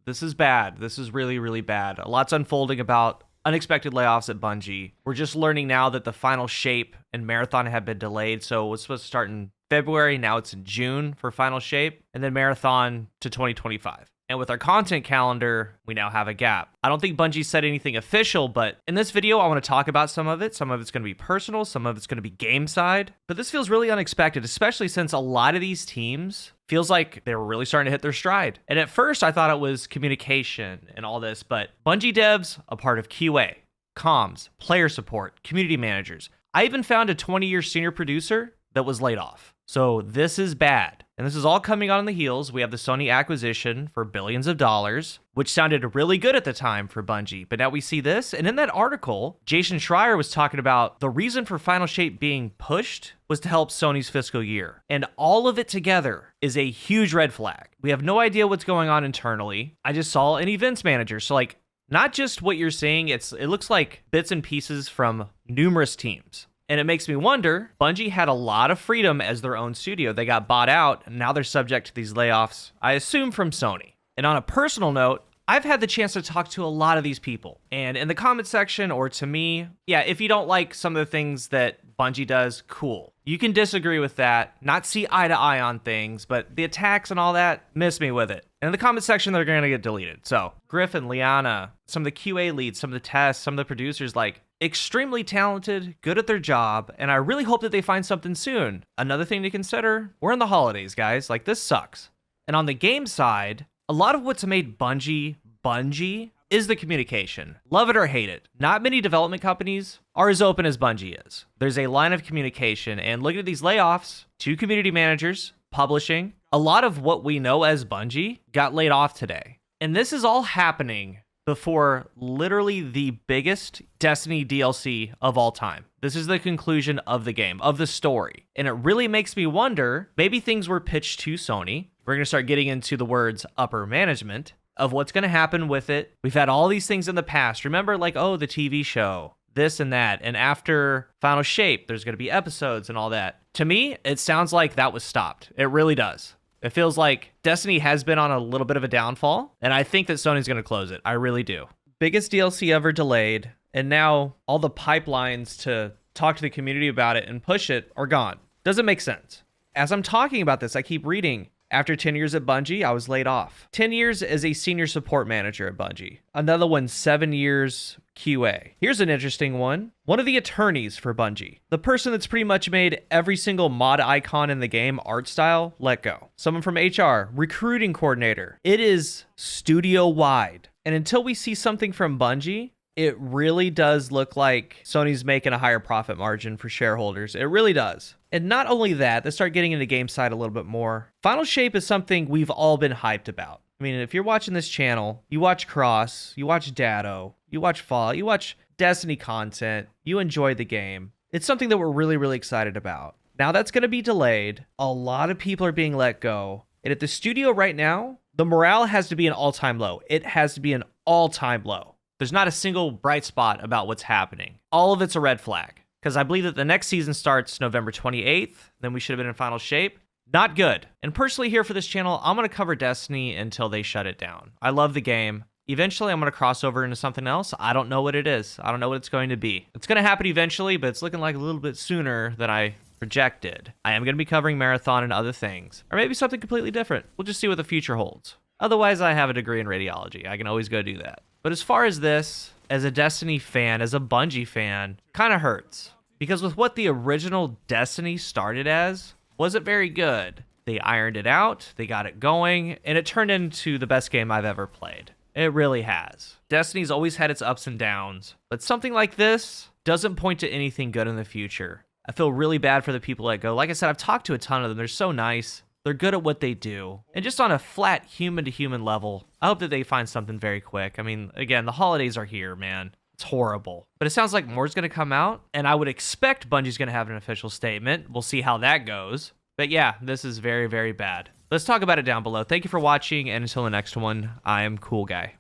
This is bad. This is really, really bad. A lot's unfolding about unexpected layoffs at Bungie. We're just learning now that the final shape and marathon have been delayed. So it was supposed to start in February. Now it's in June for final shape, and then marathon to 2025. And with our content calendar, we now have a gap. I don't think Bungie said anything official, but in this video, I want to talk about some of it. Some of it's going to be personal, some of it's going to be game side. But this feels really unexpected, especially since a lot of these teams feels like they were really starting to hit their stride. And at first, I thought it was communication and all this, but Bungie devs, a part of QA, comms, player support, community managers. I even found a 20-year senior producer that was laid off. So this is bad. And this is all coming on the heels. We have the Sony acquisition for billions of dollars, which sounded really good at the time for Bungie. But now we see this. And in that article, Jason Schreier was talking about the reason for Final Shape being pushed was to help Sony's fiscal year. And all of it together is a huge red flag. We have no idea what's going on internally. I just saw an events manager. So like, not just what you're seeing, it looks like bits and pieces from numerous teams. And it makes me wonder, Bungie had a lot of freedom as their own studio. They got bought out, and now they're subject to these layoffs, I assume from Sony. And on a personal note, I've had the chance to talk to a lot of these people. And in the comment section, or to me, yeah, if you don't like some of the things that Bungie does, cool. You can disagree with that, not see eye to eye on things, but the attacks and all that, miss me with it. And in the comment section, they're going to get deleted. So Griffin, Liana, some of the QA leads, some of the tests, some of the producers, like, extremely talented, good at their job, and I really hope that they find something soon. Another thing to consider, we're in the holidays, guys. Like, this sucks. And on the game side, a lot of what's made Bungie is the communication. Love it or hate it. Not many development companies are as open as Bungie is. There's a line of communication, and looking at these layoffs, 2 community managers, publishing, a lot of what we know as Bungie got laid off today. And this is all happening before literally the biggest Destiny DLC of all time. This is the conclusion of the game, of the story. And it really makes me wonder, maybe things were pitched to Sony. We're going to start getting into the words upper management of what's going to happen with it. We've had all these things in the past. Remember, like, oh, the TV show, this and that. And after Final Shape, there's going to be episodes and all that. To me, it sounds like that was stopped. It really does. It feels like Destiny has been on a little bit of a downfall, and I think that Sony's going to close it. I really do. Biggest DLC ever delayed, and now all the pipelines to talk to the community about it and push it are gone. Doesn't make sense. As I'm talking about this, I keep reading, after 10 years at Bungie, I was laid off. 10 years as a senior support manager at Bungie. Another one, 7 years QA. Here's an interesting one. One of the attorneys for Bungie. The person that's pretty much made every single mod icon in the game art style, let go. Someone from HR, recruiting coordinator. It is studio-wide. And until we see something from Bungie, it really does look like Sony's making a higher profit margin for shareholders. It really does. And not only that, let's start getting into game side a little bit more. Final Shape is something we've all been hyped about. I mean, if you're watching this channel, you watch Cross, you watch Dado, you watch Fallout, you watch Destiny content, you enjoy the game. It's something that we're really, really excited about. Now that's going to be delayed. A lot of people are being let go. And at the studio right now, the morale has to be an all-time low. It has to be an all-time low. There's not a single bright spot about what's happening. All of it's a red flag. Because I believe that the next season starts November 28th. Then we should have been in Final Shape. Not good. And personally here for this channel, I'm going to cover Destiny until they shut it down. I love the game. Eventually, I'm going to cross over into something else. I don't know what it is. I don't know what it's going to be. It's going to happen eventually, but it's looking like a little bit sooner than I projected. I am going to be covering Marathon and other things. Or maybe something completely different. We'll just see what the future holds. Otherwise, I have a degree in radiology. I can always go do that. But as far as this, as a Destiny fan, as a Bungie fan, kind of hurts. Because with what the original Destiny started as, wasn't very good. They ironed it out, they got it going, and it turned into the best game I've ever played. It really has. Destiny's always had its ups and downs, but something like this doesn't point to anything good in the future. I feel really bad for the people that go. Like I said, I've talked to a ton of them. They're so nice. They're good at what they do. And just on a flat human-to-human level, I hope that they find something very quick. I mean, again, the holidays are here, man. It's horrible. But it sounds like more's going to come out, and I would expect Bungie's going to have an official statement. We'll see how that goes. But yeah, this is very, very bad. Let's talk about it down below. Thank you for watching, and until the next one, I am CoolGuy.